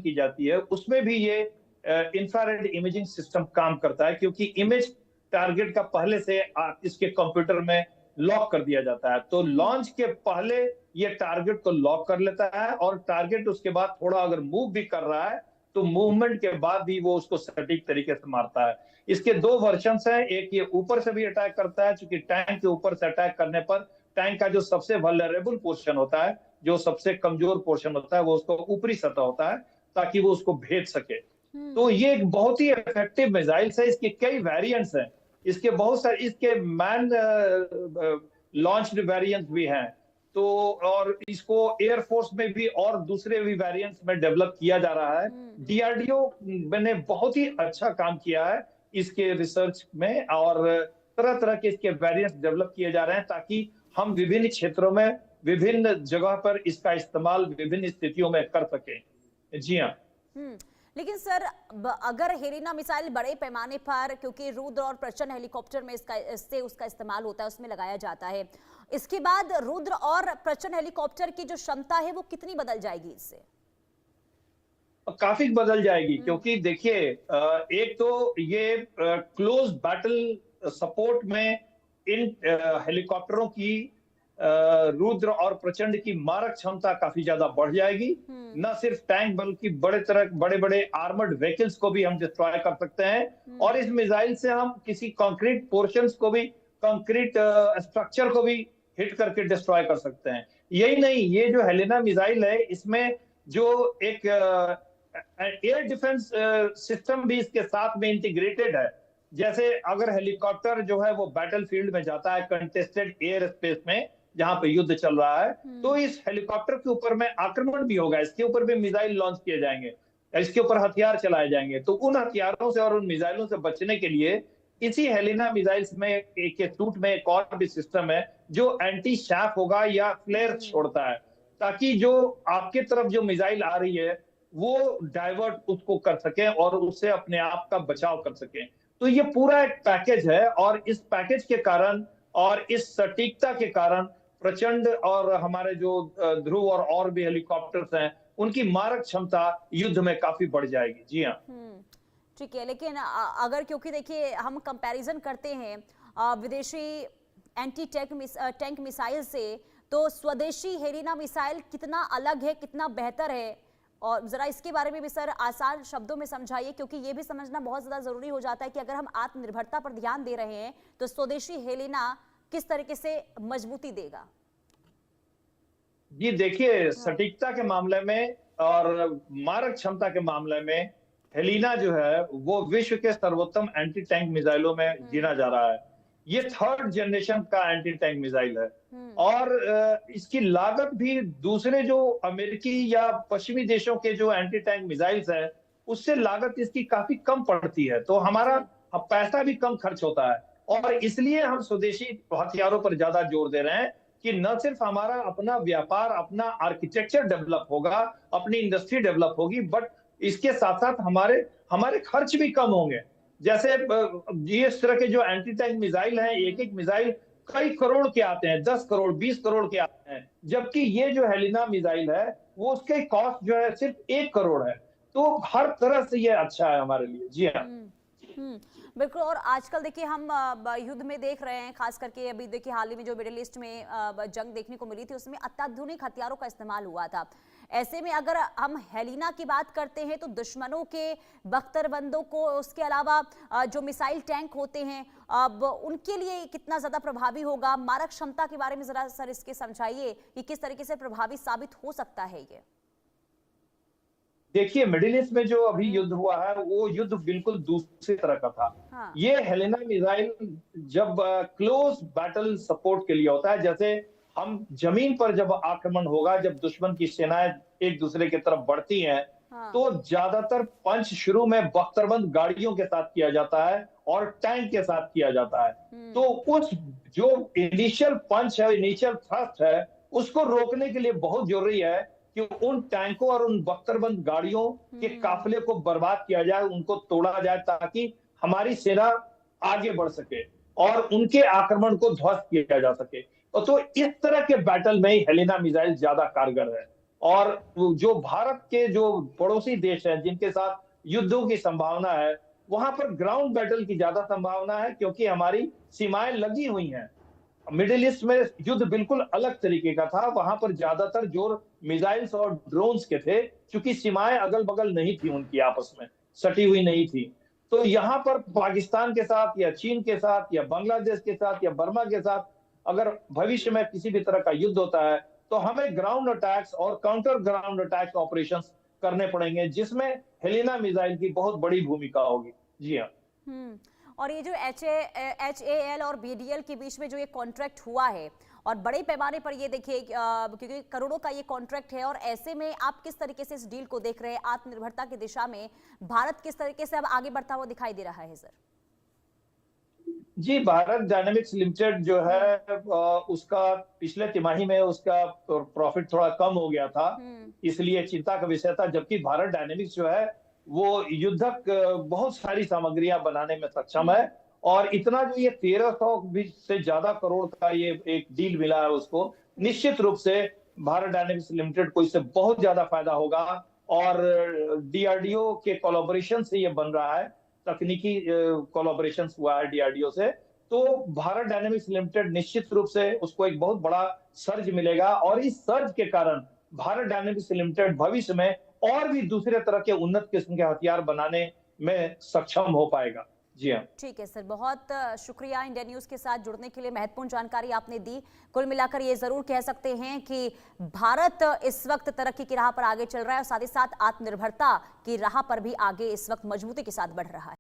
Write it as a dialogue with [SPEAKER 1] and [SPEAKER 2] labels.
[SPEAKER 1] की जाती है उसमें भी ये इंफ्रारेड इमेजिंग सिस्टम काम करता है, क्योंकि इमेज टारगेट का पहले से इसके कंप्यूटर में लॉक कर दिया जाता है। तो लॉन्च के पहले ये टारगेट को लॉक कर लेता है, और टारगेट उसके बाद थोड़ा अगर मूव भी कर रहा है तो मूवमेंट के बाद भी वो उसको सटीक तरीके से मारता है। इसके दो वर्जन हैं, एक ये ऊपर से भी अटैक करता है, क्योंकि टैंक के ऊपर से अटैक करने पर टैंक का जो सबसे वल्नरेबल पोर्शन होता है, जो सबसे कमजोर पोर्शन होता है, वो उसको ऊपरी सतह होता है, ताकि वो उसको भेज सके। तो ये एक बहुत ही इफेक्टिव मिसाइल है। इसके कई वेरिएंट्स हैं, इसके बहुत सारे, इसके मैन लॉन्च्ड वेरिएंट्स भी हैं। तो और इसको एयरफोर्स में भी और दूसरे भी वेरिएंट्स में डेवलप किया जा रहा है। डीआरडीओ ने बहुत ही अच्छा काम किया है इसके रिसर्च में, और तरह तरह के इसके वेरिएंट्स डेवलप किए जा रहे हैं, ताकि हम विभिन्न क्षेत्रों में, विभिन्न जगह पर इसका इस्तेमाल विभिन्न स्थितियों में कर सकें। जी हाँ।
[SPEAKER 2] लेकिन सर, अगर हेलिना मिसाइल बड़े पैमाने पर, क्योंकि रुद्र और प्रचंड हेलीकॉप्टर में इससे उसका इस्तेमाल होता है, उसमें लगाया जाता है, इसके बाद रुद्र और प्रचंड हेलीकॉप्टर की जो क्षमता है वो कितनी बदल जाएगी इससे?
[SPEAKER 1] काफी बदल जाएगी, क्योंकि देखिए, एक तो ये क्लोज बैटल सपोर्ट में इन हेलीकॉप्टरों की रुद्र और प्रचंड की मारक क्षमता काफी ज्यादा बढ़ जाएगी। न सिर्फ टैंक, बल्कि बड़े बड़े आर्मर्ड व्हीकल्स को भी हम डिस्ट्रॉय कर सकते हैं, और इस मिसाइल से हम किसी कंक्रीट पोर्शंस को भी, कंक्रीट स्ट्रक्चर को भी हिट करके डिस्ट्रॉय कर सकते हैं। यही नहीं, ये जो हेलिना मिसाइल है, इसमें जो एक एयर डिफेंस सिस्टम भी इसके साथ में इंटीग्रेटेड है। जैसे अगर हेलीकॉप्टर जो है वो बैटलफील्ड में जाता है, कंटेस्टेड एयर स्पेस में जहां पे युद्ध चल रहा है, तो इस हेलीकॉप्टर के ऊपर में आक्रमण भी होगा, इसके ऊपर भी मिसाइल लॉन्च किए जाएंगे, इसके ऊपर हथियार चलाए जाएंगे। तो उन हथियारों से और उन मिसाइलों से बचने के लिए इसी हेलिना मिसाइल्स में एक सूट में एक और भी सिस्टम है जो एंटी शैफ होगा या फ्लेयर छोड़ता है, ताकि जो आपके तरफ जो मिसाइल आ रही है वो डाइवर्ट उसको कर सके और उससे अपने आप का बचाव कर सके। तो ये पूरा एक पैकेज है, और इस पैकेज के कारण और इस सटीकता के कारण प्रचंड और हमारे जो ध्रुव और भी हेलीकॉप्टर्स हैं, उनकी मारक क्षमता युद्ध में काफी बढ़ जाएगी। जी हाँ।
[SPEAKER 2] ठीक है, लेकिन अगर, क्योंकि देखिए हम कंपैरिजन करते हैं विदेशी एंटी टैंक मिसाइल से, तो स्वदेशी हेलिना मिसाइल कितना अलग है, कितना बेहतर है, और जरा इसके बारे में भी सर आसान शब्दों में समझाइए, क्योंकि ये भी समझना बहुत ज्यादा जरूरी हो जाता है कि अगर हम आत्मनिर्भरता पर ध्यान दे रहे हैं तो स्वदेशी हेलिना किस तरीके से मजबूती देगा।
[SPEAKER 1] जी देखिए, सटीकता के मामले में और मारक क्षमता के मामले में हेलिना जो है वो विश्व के सर्वोत्तम एंटी टैंक मिसाइलों में गिना जा रहा है। ये थर्ड जनरेशन का एंटी टैंक मिसाइल है, और इसकी लागत भी दूसरे जो अमेरिकी या पश्चिमी देशों के जो एंटी टैंक मिसाइल्स हैं उससे लागत इसकी काफी कम पड़ती है। तो हमारा पैसा भी कम खर्च होता है, और इसलिए हम स्वदेशी हथियारों पर ज्यादा जोर दे रहे हैं कि न सिर्फ हमारा अपना व्यापार, अपना आर्किटेक्चर डेवलप होगा, अपनी इंडस्ट्री डेवलप होगी, बट इसके साथ साथ हमारे खर्च भी कम होंगे। जैसे इस तरह के जो एंटी टैंक मिसाइल हैं, एक एक मिसाइल कई करोड़ के आते हैं, 10 करोड़ 20 करोड़ के आते हैं, जबकि ये जो हेलिना मिसाइल है वो उसके कॉस्ट जो है सिर्फ 1 करोड़ है। तो हर तरह से ये अच्छा है हमारे लिए। जी हाँ।
[SPEAKER 2] बिल्कुल। और आजकल देखिए हम युद्ध में देख रहे हैं, खास करके अभी देखिए हाल ही में जो मिडिल ईस्ट में जंग देखने को मिली थी, उसमें अत्याधुनिक हथियारों का इस्तेमाल हुआ था। ऐसे में अगर हम हेलिना की बात करते हैं तो दुश्मनों के बख्तरबंदों को, उसके अलावा जो मिसाइल टैंक होते हैं, अब उनके लिए कितना ज्यादा प्रभावी होगा। मारक क्षमता के बारे में जरा सर इसके समझाइए कि किस तरीके से प्रभावी साबित हो सकता है ये।
[SPEAKER 1] देखिए, मिडिल ईस्ट में जो अभी युद्ध हुआ है वो युद्ध बिल्कुल दूसरी तरह का था। हाँ। ये हेलिना मिसाइल जब क्लोज बैटल सपोर्ट के लिए होता है, जैसे हम जमीन पर जब आक्रमण होगा, जब दुश्मन की सेनाएं एक दूसरे की तरफ बढ़ती हैं, हाँ। तो ज्यादातर पंच शुरू में बख्तरबंद गाड़ियों के साथ किया जाता है और टैंक के साथ किया जाता है। तो उस जो इनिशियल पंच है, इनिशियल थ्रस्ट है, उसको रोकने के लिए बहुत जरूरी है कि उन टैंकों और उन बख्तरबंद गाड़ियों के काफिले को बर्बाद किया जाए, उनको तोड़ा जाए, ताकि हमारी सेना आगे बढ़ सके और उनके आक्रमण को ध्वस्त किया जा सके। तो इस तरह के बैटल में ही हेलिना मिसाइल ज्यादा कारगर है। और जो भारत के जो पड़ोसी देश हैं जिनके साथ युद्धों की संभावना है, वहां पर ग्राउंड बैटल की ज्यादा संभावना है, क्योंकि हमारी सीमाएं लगी हुई हैं। मिडिल ईस्ट में युद्ध बिल्कुल अलग तरीके का था, वहां पर ज्यादातर जोर मिसाइल्स और ड्रोन्स के थे, क्योंकि सीमाएं अगल बगल नहीं थी उनकी, आपस में सटी हुई नहीं थी। तो यहाँ पर पाकिस्तान के साथ या चीन के साथ या बांग्लादेश के साथ या बर्मा के साथ अगर भविष्य में किसी भी तरह का युद्ध होता है, तो हमें ग्राउंड अटैक्स और काउंटर ग्राउंड अटैक्स ऑपरेशंस करने पड़ेंगे, जिसमें हेलिना मिसाइल की बहुत बड़ी भूमिका होगी। जी हाँ।
[SPEAKER 2] और ये जो HAL और BDL के बीच में जो ये कॉन्ट्रैक्ट हुआ है, और बड़े पैमाने पर ये देखिए क्योंकि करोड़ों का ये कॉन्ट्रैक्ट है, और ऐसे में आप किस तरीके से इस डील को देख रहे हैं? आत्मनिर्भरता की दिशा में भारत किस तरीके से अब आगे बढ़ता हुआ दिखाई दे रहा है सर?
[SPEAKER 1] जी, भारत डायनेमिक्स लिमिटेड जो है उसका पिछले तिमाही में उसका प्रॉफिट थोड़ा कम हो गया था, इसलिए चिंता का विषय था। जबकि भारत डायनेमिक्स जो है वो युद्धक बहुत सारी सामग्रियां बनाने में सक्षम है, और इतना जो ये 1300 भी से ज्यादा करोड़ का ये एक डील मिला है उसको, निश्चित रूप से भारत डायनेमिक्स लिमिटेड को इससे बहुत ज्यादा फायदा होगा। और DRDO के कोलैबोरेशन से ये बन रहा है, तकनीकी कोलैबोरेशन हुआ है DRDO से, तो भारत डायनेमिक्स लिमिटेड निश्चित रूप से उसको एक बहुत बड़ा सर्ज मिलेगा, और इस सर्ज के कारण भारत डायनेमिक्स लिमिटेड भविष्य में और भी दूसरे तरह के उन्नत किस्म के हथियार बनाने में सक्षम हो पाएगा। जी हाँ।
[SPEAKER 2] ठीक है सर, बहुत शुक्रिया इंडिया न्यूज के साथ जुड़ने के लिए, महत्वपूर्ण जानकारी आपने दी। कुल मिलाकर ये जरूर कह सकते हैं कि भारत इस वक्त तरक्की की राह पर आगे चल रहा है, और साथ ही साथ आत्मनिर्भरता की राह पर भी आगे इस वक्त मजबूती के साथ बढ़ रहा है।